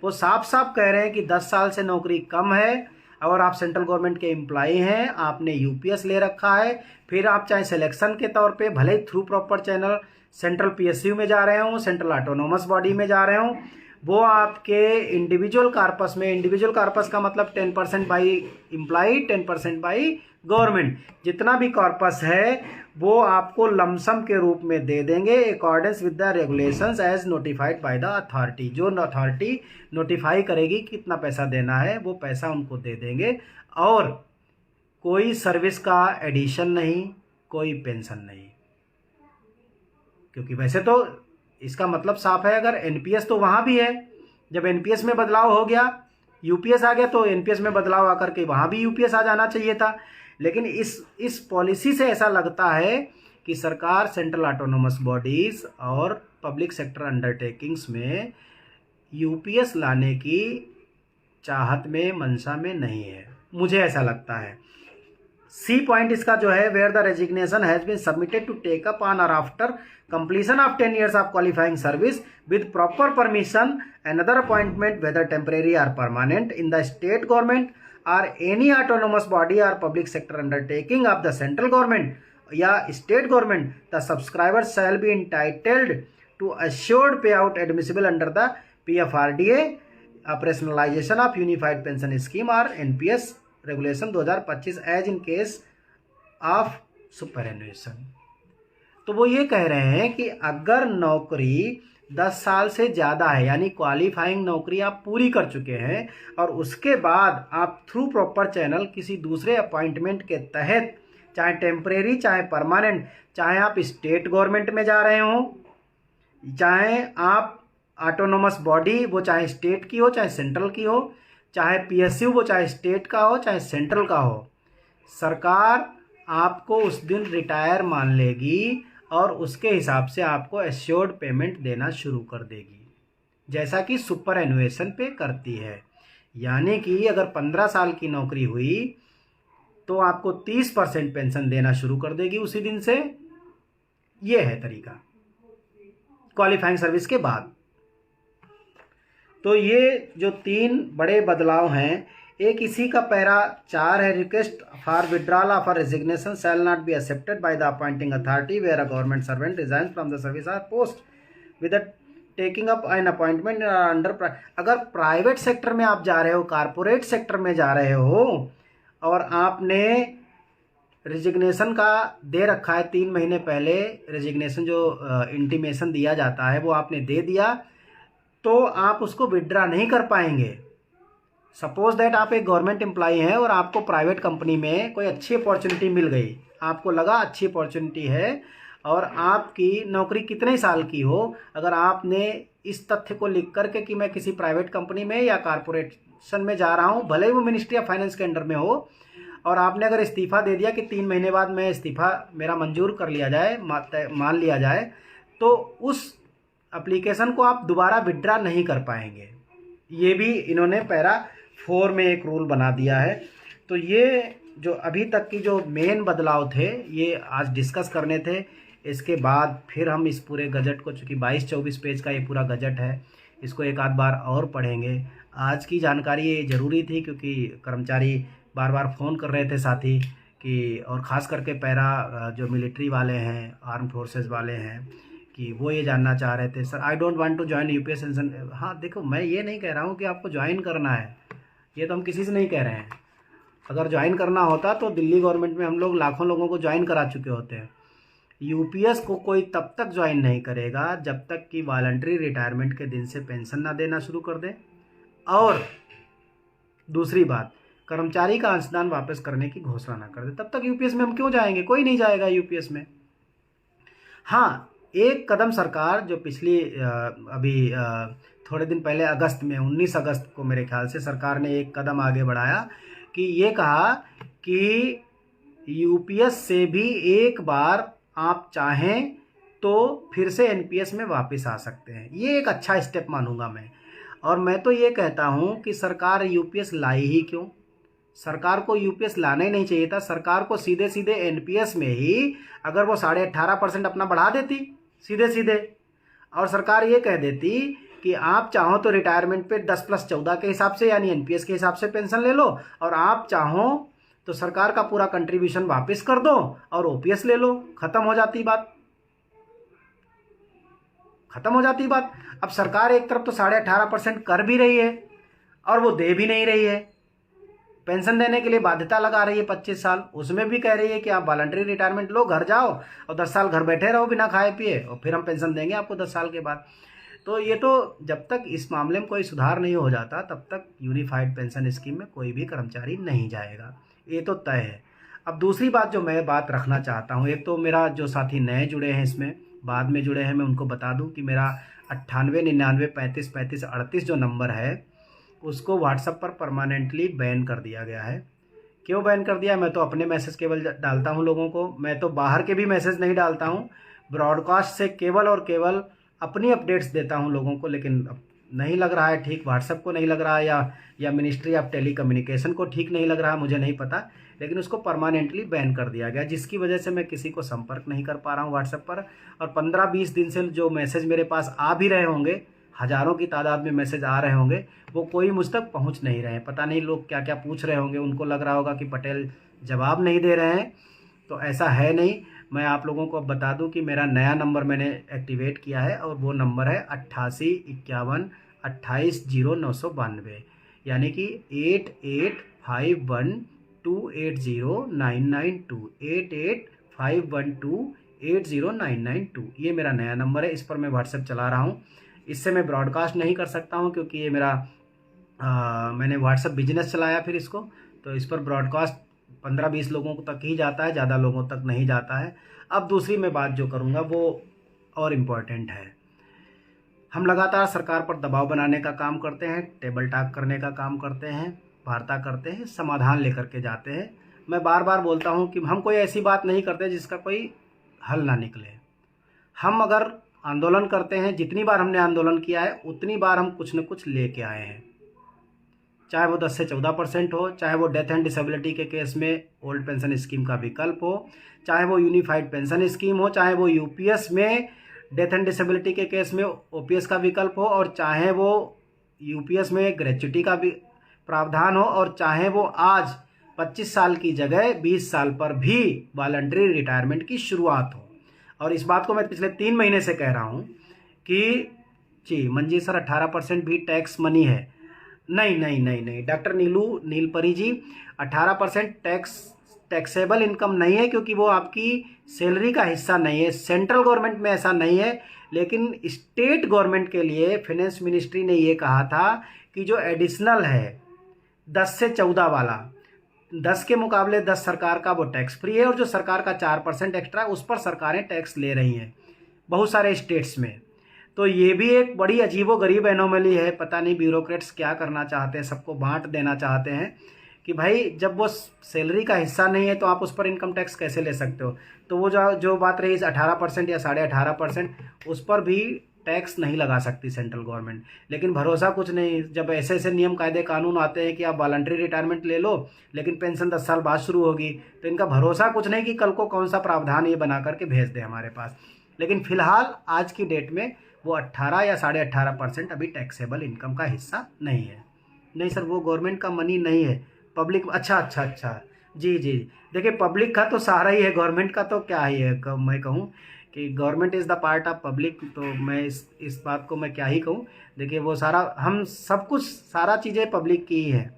वो साफ साफ कह रहे हैं कि 10 साल से नौकरी कम है और आप सेंट्रल गवर्नमेंट के एम्प्लॉई हैं, आपने यूपीएस ले रखा है, फिर आप चाहे सिलेक्शन के तौर पे भले ही through proper channel central PSU में जा रहे हों, सेंट्रल ऑटोनोमस बॉडी में जा रहे हों, वो आपके इंडिविजुअल कॉर्पस में, इंडिविजुअल कॉर्पस का मतलब 10% बाई एम्प्लॉई 10% बाई गवर्नमेंट, जितना भी कॉर्पस है वो आपको लमसम के रूप में दे देंगे accordance with the regulations as notified by the authority. जो अथॉरिटी नोटिफाई करेगी कितना पैसा देना है वो पैसा उनको दे देंगे, और कोई सर्विस का एडिशन नहीं, कोई पेंशन नहीं, क्योंकि वैसे तो इसका मतलब साफ है, अगर एनपीएस तो वहाँ भी है, जब एनपीएस में बदलाव हो गया, यूपीएस आ गया, तो एनपीएस में बदलाव आकर के वहाँ भी यूपीएस आ जाना चाहिए था। लेकिन इस पॉलिसी से ऐसा लगता है कि सरकार सेंट्रल ऑटोनोमस बॉडीज़ और पब्लिक सेक्टर अंडरटेकिंग्स में यूपीएस लाने की चाहत में, मंशा में नहीं है, मुझे ऐसा लगता है। सी पॉइंट इसका जो है, where the resignation has been submitted to take up on और after completion of 10 years of qualifying service with proper permission another appointment whether temporary or permanent in the state government or any autonomous body or public sector undertaking of the central government या state government, the subscriber shall be entitled to assured payout admissible under the PFRDA operationalization of unified pension scheme or NPS regulation 2025 as in case of superannuation। तो वो ये कह रहे हैं कि अगर नौकरी 10 साल से ज़्यादा है, यानी क्वालिफाइंग नौकरी आप पूरी कर चुके हैं और उसके बाद आप थ्रू प्रॉपर चैनल किसी दूसरे अपॉइंटमेंट के तहत, चाहे टेम्परेरी चाहे परमानेंट, चाहे आप स्टेट गवर्नमेंट में जा रहे हो, चाहे आप ऑटोनोमस बॉडी, वो चाहे स्टेट की हो चाहे सेंट्रल की हो, चाहे PSU वो चाहे स्टेट का हो चाहे सेंट्रल का हो, सरकार आपको उस दिन रिटायर मान लेगी और उसके हिसाब से आपको एश्योर्ड पेमेंट देना शुरू कर देगी, जैसा कि सुपर एनुएशन पे करती है। यानी कि अगर 15 साल की नौकरी हुई तो आपको 30% पेंशन देना शुरू कर देगी उसी दिन से। ये है तरीका क्वालिफाइंग सर्विस के बाद। तो ये जो 3 बड़े बदलाव हैं, एक इसी का पैरा 4 है, request for withdrawal of resignation shall not be accepted by the appointing authority where a government servant resigns from the service और post with the taking up an appointment under. अगर प्राइवेट सेक्टर में आप जा रहे हो, कारपोरेट सेक्टर में जा रहे हो और आपने रेजिग्नेशन का दे रखा है 3 महीने पहले, रेजिग्नेशन जो इंटीमेशन दिया जाता है वो आपने दे दिया, तो आप उसको विड्रा नहीं कर पाएंगे। सपोज दैट आप एक गवर्नमेंट एम्प्लॉई हैं और आपको प्राइवेट कंपनी में कोई अच्छी अपॉर्चुनिटी मिल गई, आपको लगा अच्छी अपॉर्चुनिटी है और आपकी नौकरी कितने साल की हो, अगर आपने इस तथ्य को लिख करके कि मैं किसी प्राइवेट कंपनी में या कारपोरेशन में जा रहा हूं, भले ही वो मिनिस्ट्री ऑफ फाइनेंस के अंडर में हो, और आपने अगर इस्तीफ़ा दे दिया कि 3 महीने बाद मैं इस्तीफ़ा मेरा मंजूर कर लिया जाए, मान लिया जाए, तो उस एप्लीकेशन को आप दोबारा विड्रा नहीं कर पाएंगे। ये भी इन्होंने पैरा 4 में एक रूल बना दिया है। तो ये जो अभी तक की जो मेन बदलाव थे ये आज डिस्कस करने थे। इसके बाद फिर हम इस पूरे गजट को, चूँकि 22-24 पेज का ये पूरा गजट है, इसको एक आध बार और पढ़ेंगे। आज की जानकारी ये ज़रूरी थी क्योंकि कर्मचारी बार बार फ़ोन कर रहे थे साथी कि, और ख़ास करके पैरा जो मिलिट्री वाले हैं, आर्म फोर्सेस वाले हैं, कि वो ये जानना चाह रहे थे, sir I don't want to join UPS pension. हाँ देखो, मैं ये नहीं कह रहा हूँ कि आपको ज्वाइन करना है, ये तो हम किसी से नहीं कह रहे हैं। अगर ज्वाइन करना होता तो दिल्ली गवर्नमेंट में हम लोग लाखों लोगों को ज्वाइन करा चुके होते हैं। यूपीएस को कोई तब तक ज्वाइन नहीं करेगा जब तक कि वॉलंटरी रिटायरमेंट के दिन से पेंशन ना देना शुरू कर दे, और दूसरी बात, कर्मचारी का अंशदान वापस करने की घोषणा ना कर दे। तब तक यूपीएस में हम क्यों जाएंगे? कोई नहीं जाएगा यूपीएस में। हाँ, एक कदम सरकार जो पिछली अभी थोड़े दिन पहले अगस्त में 19 अगस्त को मेरे ख्याल से सरकार ने एक कदम आगे बढ़ाया कि ये कहा कि यूपीएस से भी एक बार आप चाहें तो फिर से एनपीएस में वापस आ सकते हैं। ये एक अच्छा स्टेप मानूंगा मैं। और मैं तो ये कहता हूँ कि सरकार यूपीएस लाई ही क्यों? सरकार को यूपीएस लाना ही नहीं चाहिए था। सरकार को सीधे सीधे एनपीएस में ही अगर वो 18.5% अपना बढ़ा देती सीधे सीधे, और सरकार ये कह देती कि आप चाहो तो रिटायरमेंट पे 10+14 के हिसाब से यानी एनपीएस के हिसाब से पेंशन ले लो, और आप चाहो तो सरकार का पूरा कंट्रीब्यूशन वापस कर दो और ओपीएस ले लो। खत्म हो जाती बात, खत्म हो जाती बात। अब सरकार एक तरफ तो 18.5% कर भी रही है और वो दे भी नहीं रही है। पेंशन देने के लिए बाध्यता लगा रही है 25 साल, उसमें भी कह रही है कि आप वॉलंटरी रिटायरमेंट लो, घर जाओ और 10 साल घर बैठे रहो बिना खाए पिए, और फिर हम पेंशन देंगे आपको 10 साल के बाद। तो ये तो जब तक इस मामले में कोई सुधार नहीं हो जाता तब तक यूनिफाइड पेंशन स्कीम में कोई भी कर्मचारी नहीं जाएगा, ये तो तय है। अब दूसरी बात जो मैं बात रखना चाहता हूँ, एक तो मेरा जो साथी नए जुड़े हैं इसमें, बाद में जुड़े हैं, मैं उनको बता दूं कि मेरा 9899353538 जो नंबर है उसको व्हाट्सएप पर परमानेंटली बैन कर दिया गया है। क्यों बैन कर दिया? मैं तो अपने मैसेज केवल डालता हूं लोगों को, मैं तो बाहर के भी मैसेज नहीं डालता हूं, ब्रॉडकास्ट से केवल और केवल अपनी अपडेट्स देता हूं लोगों को। लेकिन अब नहीं लग रहा है ठीक, व्हाट्सएप को नहीं लग रहा है या मिनिस्ट्री ऑफ टेली कम्युनिकेशन को ठीक नहीं लग रहा, मुझे नहीं पता। लेकिन उसको परमानेंटली बैन कर दिया गया, जिसकी वजह से मैं किसी को संपर्क नहीं कर पा रहा हूँ व्हाट्सएप पर। और 15-20 दिन से जो मैसेज मेरे पास आ भी रहे होंगे, हज़ारों की तादाद में मैसेज आ रहे होंगे, वो कोई मुझ तक पहुँच नहीं रहे हैं। पता नहीं लोग क्या क्या पूछ रहे होंगे, उनको लग रहा होगा कि पटेल जवाब नहीं दे रहे हैं, तो ऐसा है नहीं। मैं आप लोगों को अब बता दूं कि मेरा नया नंबर मैंने एक्टिवेट किया है और वो नंबर है 8851280992, यानी कि 8851280992, 8851280992। ये मेरा नया नंबर है, इस पर मैं व्हाट्सएप चला रहा हूँ। इससे मैं ब्रॉडकास्ट नहीं कर सकता हूँ क्योंकि ये मेरा मैंने व्हाट्सएप बिजनेस चलाया फिर इसको, तो इस पर ब्रॉडकास्ट 15-20 लोगों तक ही जाता है, ज़्यादा लोगों तक नहीं जाता है। अब दूसरी मैं बात जो करूँगा वो और इम्पॉर्टेंट है। हम लगातार सरकार पर दबाव बनाने का काम करते हैं, टेबल टॉक करने का काम करते हैं, वार्ता करते हैं, समाधान लेकर के जाते हैं। मैं बार बार बोलता हूँ कि हम कोई ऐसी बात नहीं करते जिसका कोई हल ना निकले। हम अगर आंदोलन करते हैं, जितनी बार हमने आंदोलन किया है उतनी बार हम कुछ न कुछ लेके आए हैं, चाहे वो 10 से 14% हो, चाहे वो डेथ एंड डिसेबिलिटी के केस में ओल्ड पेंशन स्कीम का विकल्प हो, चाहे वो यूनिफाइड पेंशन स्कीम हो, चाहे वो यूपीएस में डेथ एंड डिसेबिलिटी के केस में ओपीएस का विकल्प हो, और चाहे वो यूपीएस में ग्रेच्युटी का भी प्रावधान हो, और चाहे वो आज 25 साल की जगह 20 साल पर भी वॉलंटरी रिटायरमेंट की शुरुआत हो। और इस बात को मैं पिछले 3 महीने से कह रहा हूँ कि जी मंजी सर 18% भी टैक्स मनी है। नहीं नहीं नहीं नहीं डॉक्टर नीलपरी जी, 18% टैक्सेबल इनकम नहीं है, क्योंकि वो आपकी सैलरी का हिस्सा नहीं है। सेंट्रल गवर्नमेंट में ऐसा नहीं है, लेकिन स्टेट गवर्नमेंट के लिए फाइनेंस मिनिस्ट्री ने ये कहा था कि जो एडिशनल है 10 से 14 वाला, 10 के मुकाबले 10 सरकार का वो टैक्स फ्री है, और जो सरकार का 4% एक्स्ट्रा उस पर सरकारें टैक्स ले रही हैं बहुत सारे स्टेट्स में। तो ये भी एक बड़ी अजीबोगरीब एनोमली है। पता नहीं ब्यूरोक्रेट्स क्या करना चाहते हैं, सबको बांट देना चाहते हैं कि भाई जब वो सैलरी का हिस्सा नहीं है तो आप उस पर इनकम टैक्स कैसे ले सकते हो। तो वो जो बात रही 18% या 18.5%, उस पर भी टैक्स नहीं लगा सकती सेंट्रल गवर्नमेंट। लेकिन भरोसा कुछ नहीं, जब ऐसे ऐसे नियम कायदे कानून आते हैं कि आप वॉलंटरी रिटायरमेंट ले लो लेकिन पेंशन 10 साल बाद शुरू होगी, तो इनका भरोसा कुछ नहीं कि कल को कौन सा प्रावधान ये बना करके भेज दे हमारे पास। लेकिन फिलहाल आज की डेट में वो 18 या 18.5% अभी टैक्सेबल इनकम का हिस्सा नहीं है। नहीं सर, वो गवर्नमेंट का मनी नहीं है, पब्लिक। अच्छा जी जी, देखिए पब्लिक का तो सहारा ही है, गवर्नमेंट का तो क्या ही है। मैं कहूँ कि government is the part of public, तो मैं इस बात को मैं क्या ही कहूँ। देखिए वो सारा, हम सब कुछ, सारा चीज़ें पब्लिक की ही है,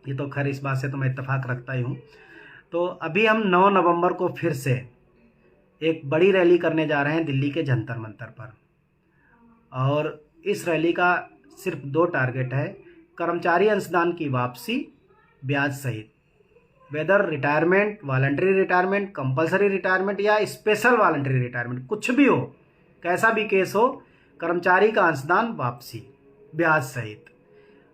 ये तो खैर इस बात से तो मैं इत्तेफाक रखता ही हूँ। तो अभी हम 9 नवंबर को फिर से एक बड़ी रैली करने जा रहे हैं दिल्ली के जंतर मंतर पर, और इस रैली का सिर्फ 2 टारगेट है: कर्मचारी अंशदान की वापसी ब्याज सहित, whether retirement, voluntary retirement, compulsory retirement या स्पेशल वॉलंटरी रिटायरमेंट, कुछ भी हो, कैसा भी केस हो, कर्मचारी का अंशदान वापसी ब्याज सहित।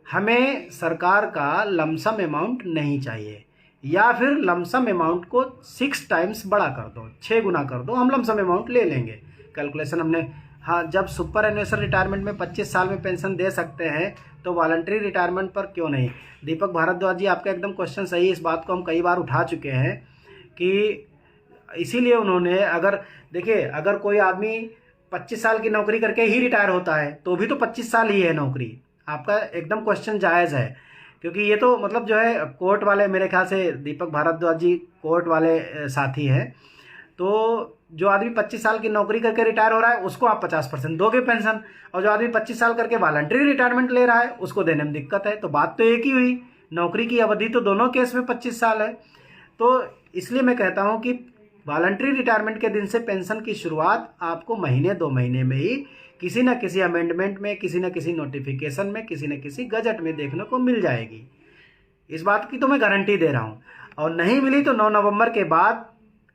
हमें सरकार का लमसम अमाउंट नहीं चाहिए, या फिर लमसम अमाउंट को 6 टाइम्स बड़ा कर दो, 6 गुना कर दो, हम लमसम अमाउंट ले लेंगे। कैलकुलेशन हमने, हाँ, जब सुपर एनुअल रिटायरमेंट में 25 साल में पेंशन दे सकते हैं तो वॉलंटरी रिटायरमेंट पर क्यों नहीं। दीपक भारद्वाज जी, आपका एकदम क्वेश्चन सही है, इस बात को हम कई बार उठा चुके हैं कि इसीलिए उन्होंने, अगर देखिए अगर कोई आदमी 25 साल की नौकरी करके ही रिटायर होता है तो भी तो 25 साल ही है नौकरी। आपका एकदम क्वेश्चन जायज़ है, क्योंकि ये तो मतलब जो है कोर्ट वाले, मेरे ख्याल से दीपक भारद्वाज जी कोर्ट वाले साथी हैं, तो जो आदमी 25 साल की नौकरी करके रिटायर हो रहा है उसको आप 50% दोगे पेंशन, और जो आदमी 25 साल करके वॉलंटरी रिटायरमेंट ले रहा है उसको देने में दिक्कत है। तो बात तो एक ही हुई, नौकरी की अवधि तो दोनों केस में 25 साल है। तो इसलिए मैं कहता हूं कि वॉलंटरी रिटायरमेंट के दिन से पेंशन की शुरुआत आपको महीने 2 महीने में ही किसी न किसी अमेंडमेंट में, किसी न किसी नोटिफिकेशन में, किसी न किसी गजट में देखने को मिल जाएगी। इस बात की तो मैं गारंटी दे रहा हूं, और नहीं मिली तो 9 नवंबर के बाद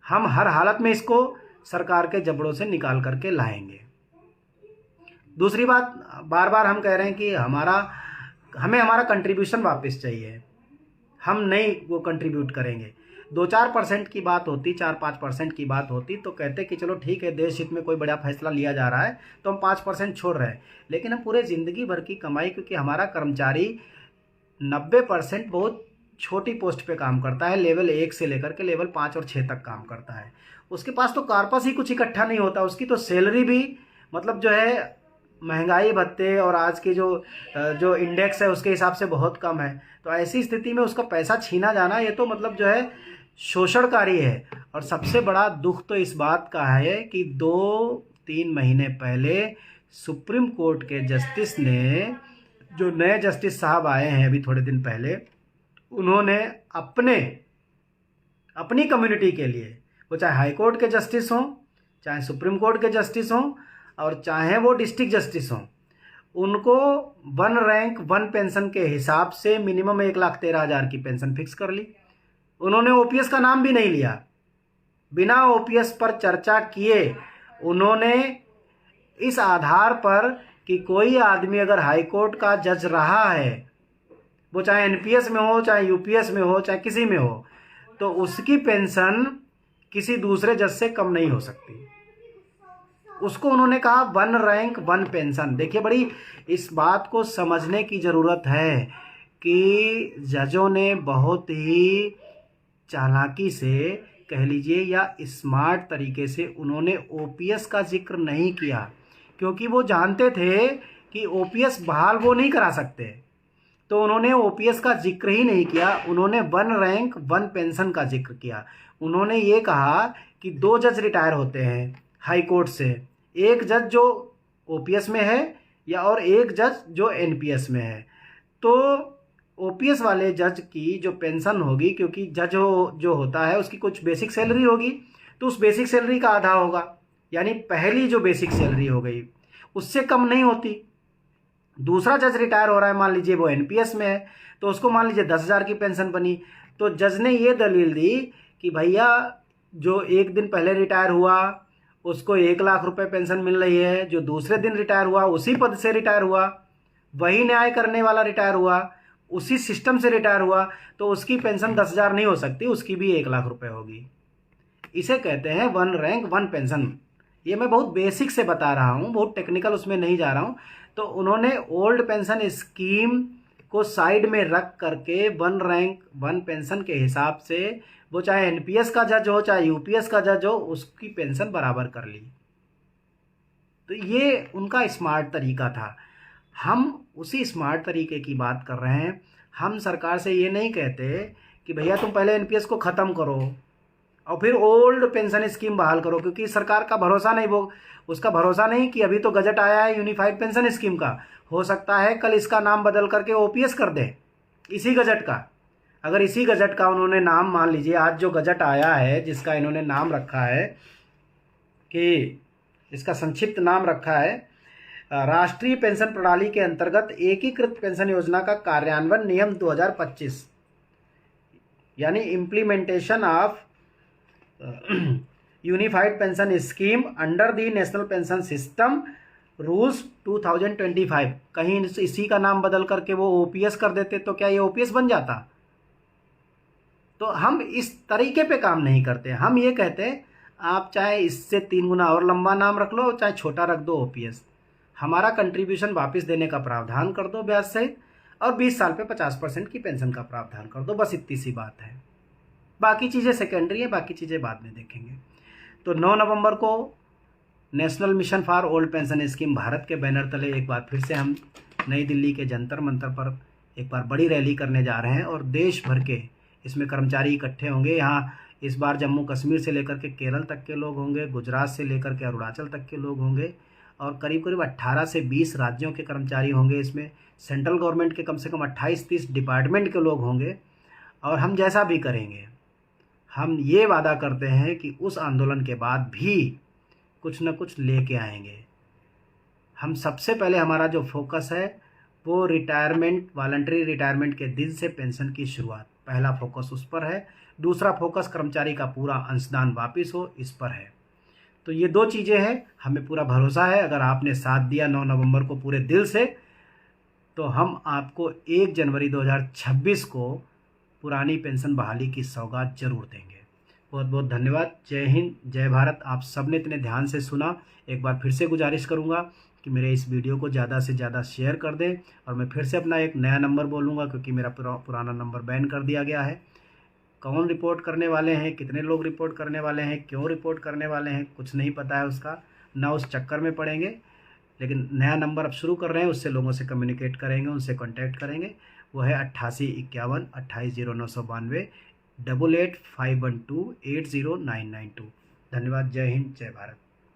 हम हर हालत में इसको सरकार के जबड़ों से निकाल करके लाएंगे। दूसरी बात, बार बार हम कह रहे हैं कि हमें हमारा कंट्रीब्यूशन वापस चाहिए, हम नहीं वो कंट्रीब्यूट करेंगे। 2-4% की बात होती, 4-5% की बात होती तो कहते कि चलो ठीक है, देश हित में कोई बड़ा फैसला लिया जा रहा है तो हम 5% छोड़ रहे हैं, लेकिन हम पूरे ज़िंदगी भर की कमाई, क्योंकि हमारा कर्मचारी 90% बहुत छोटी पोस्ट पे काम करता है, लेवल 1 से लेकर के लेवल 5 और 6 तक काम करता है। उसके पास तो कार्पस ही कुछ इकट्ठा नहीं होता, उसकी तो सैलरी भी मतलब जो है महंगाई भत्ते और आज के जो इंडेक्स है उसके हिसाब से बहुत कम है। तो ऐसी स्थिति में उसका पैसा छीना जाना ये तो मतलब जो है शोषणकारी है। और सबसे बड़ा दुख तो इस बात का है कि 2-3 महीने पहले सुप्रीम कोर्ट के जस्टिस ने, जो नए जस्टिस साहब आए हैं अभी थोड़े दिन पहले, उन्होंने अपनी कम्युनिटी के लिए, वो चाहे हाई कोर्ट के जस्टिस हों, चाहे सुप्रीम कोर्ट के जस्टिस हों, और चाहे वो डिस्ट्रिक्ट जस्टिस हों, उनको 1 रैंक 1 पेंशन के हिसाब से मिनिमम 1,13,000 की पेंशन फिक्स कर ली। उन्होंने ओपीएस का नाम भी नहीं लिया, बिना ओपीएस पर चर्चा किए उन्होंने इस आधार पर कि कोई आदमी अगर हाई कोर्ट का जज रहा है, वो चाहे एनपीएस में हो, चाहे यूपीएस में हो, चाहे किसी में हो, तो उसकी पेंशन किसी दूसरे जज से कम नहीं हो सकती। उसको उन्होंने कहा 1 रैंक 1 पेंशन। देखिए, बड़ी इस बात को समझने की ज़रूरत है कि जजों ने बहुत ही चालाकी से कह लीजिए या स्मार्ट तरीके से उन्होंने ओपीएस का जिक्र नहीं किया, क्योंकि वो जानते थे कि ओपीएस बहाल वो नहीं करा सकते। तो उन्होंने ओपीएस का जिक्र ही नहीं किया, उन्होंने 1 रैंक 1 पेंशन का जिक्र किया। उन्होंने ये कहा कि 2 जज रिटायर होते हैं हाई कोर्ट से, एक जज जो ओपीएस में है या और एक जज जो एनपीएस में है। तो ओपीएस वाले जज की जो पेंशन होगी, क्योंकि जज जो होता है उसकी कुछ बेसिक सैलरी होगी, तो उस बेसिक सैलरी का आधा होगा, यानी पहली जो बेसिक सैलरी हो गई उससे कम नहीं होती। दूसरा जज रिटायर हो रहा है, मान लीजिए वो एनपीएस में है, तो उसको मान लीजिए 10,000 की पेंशन बनी। तो जज ने ये दलील दी कि भैया जो एक दिन पहले रिटायर हुआ उसको 1,00,000 रुपये पेंशन मिल रही है, जो दूसरे दिन रिटायर हुआ उसी पद से रिटायर हुआ, वही न्याय करने वाला रिटायर हुआ, उसी सिस्टम से रिटायर हुआ, तो उसकी पेंशन 10,000 नहीं हो सकती, उसकी भी 1,00,000 रुपये होगी। इसे कहते हैं 1 रैंक 1 पेंशन। ये मैं बहुत बेसिक से बता रहा हूँ, बहुत टेक्निकल उसमें नहीं जा रहा हूँ। तो उन्होंने ओल्ड पेंशन स्कीम को साइड में रख करके 1 रैंक 1 पेंशन के हिसाब से वो चाहे एनपीएस का जज हो चाहे यूपीएस का जज हो उसकी पेंशन बराबर कर ली। तो ये उनका स्मार्ट तरीका था। हम उसी स्मार्ट तरीके की बात कर रहे हैं। हम सरकार से ये नहीं कहते कि भैया तुम पहले एनपीएस को ख़त्म करो और फिर ओल्ड पेंशन स्कीम बहाल करो, क्योंकि सरकार का भरोसा नहीं, वो उसका भरोसा नहीं कि अभी तो गजट आया है यूनिफाइड पेंशन स्कीम का, हो सकता है कल इसका नाम बदल करके ओपीएस कर दे इसी गजट का। अगर इसी गजट का उन्होंने नाम, मान लीजिए आज जो गजट आया है जिसका इन्होंने नाम रखा है कि इसका संक्षिप्त नाम रखा है राष्ट्रीय पेंशन प्रणाली के अंतर्गत एकीकृत पेंशन योजना का कार्यान्वयन नियम 2025, यानी implementation of unified pension scheme under the national pension system rules 2025, कहीं इसी का नाम बदल करके वो ओपीएस कर देते तो क्या ये ओपीएस बन जाता? तो हम इस तरीके पे काम नहीं करते। हम ये कहते हैं आप चाहे इससे 3 गुना और लंबा नाम रख लो, चाहे छोटा रख दो ओपीएस, हमारा कंट्रीब्यूशन वापस देने का प्रावधान कर दो ब्याज सहित, और 20 साल पे 50% की पेंशन का प्रावधान कर दो, बस इतनी सी बात है। बाकी चीज़ें सेकेंडरी है, बाकी चीज़ें बाद में देखेंगे। तो 9 नवंबर को national mission for old pension scheme Bharat के बैनर तले एक बार फिर से हम नई दिल्ली के जंतर मंतर पर एक बार बड़ी रैली करने जा रहे हैं, और देश भर के इसमें कर्मचारी इकट्ठे होंगे। यहाँ इस बार जम्मू कश्मीर से लेकर के केरल तक के लोग होंगे, गुजरात से लेकर के अरुणाचल तक के लोग होंगे, और करीब करीब 18 से 20 राज्यों के कर्मचारी होंगे। इसमें सेंट्रल गवर्नमेंट के कम से कम 28-30 डिपार्टमेंट के लोग होंगे। और हम जैसा भी करेंगे, हम ये वादा करते हैं कि उस आंदोलन के बाद भी कुछ न कुछ लेके आएंगे। हम सबसे पहले हमारा जो फोकस है वो रिटायरमेंट, वॉलंटरी रिटायरमेंट के दिन से पेंशन की शुरुआत, पहला फोकस उस पर है। दूसरा फोकस कर्मचारी का पूरा अंशदान वापस हो, इस पर है। तो ये 2 चीज़ें हैं। हमें पूरा भरोसा है अगर आपने साथ दिया 9 नवंबर को पूरे दिल से, तो हम आपको 1 जनवरी 2026 को पुरानी पेंशन बहाली की सौगात जरूर देंगे। बहुत बहुत धन्यवाद। जय हिंद, जय भारत। आप सबने इतने ध्यान से सुना। एक बार फिर से गुजारिश करूँगा कि मेरे इस वीडियो को ज़्यादा से ज़्यादा शेयर कर दें। और मैं फिर से अपना एक नया नंबर बोलूँगा, क्योंकि मेरा पुराना नंबर बैन कर दिया गया है। कौन रिपोर्ट करने वाले हैं, कितने लोग रिपोर्ट करने वाले हैं, क्यों रिपोर्ट करने वाले हैं, कुछ नहीं पता है उसका, ना उस चक्कर में पड़ेंगे। लेकिन नया नंबर अब शुरू कर रहे हैं, उससे लोगों से कम्युनिकेट करेंगे, उनसे कॉन्टैक्ट करेंगे। वो है 8851 280992 888512809992। धन्यवाद। जय हिंद, जय भारत।